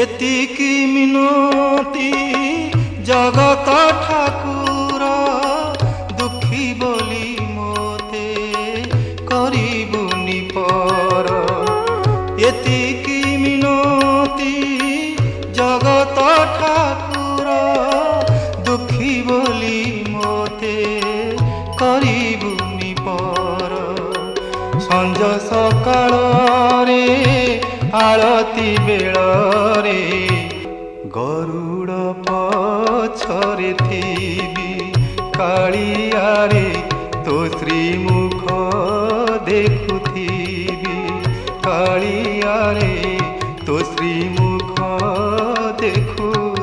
एतिकी मिनती जगत ठाकुर दुखी बोली मोते करिबुनि पर। एतिकी मिनती जगत ठाकुर दुखी बोली मोते करिबुनि पर। संज सकाळ रे आरती बेଳରେ गरुड़ पछरे थीबी कालियारे तो श्रीमुख देखुथीबी कालियारे तो श्रीमुख देखु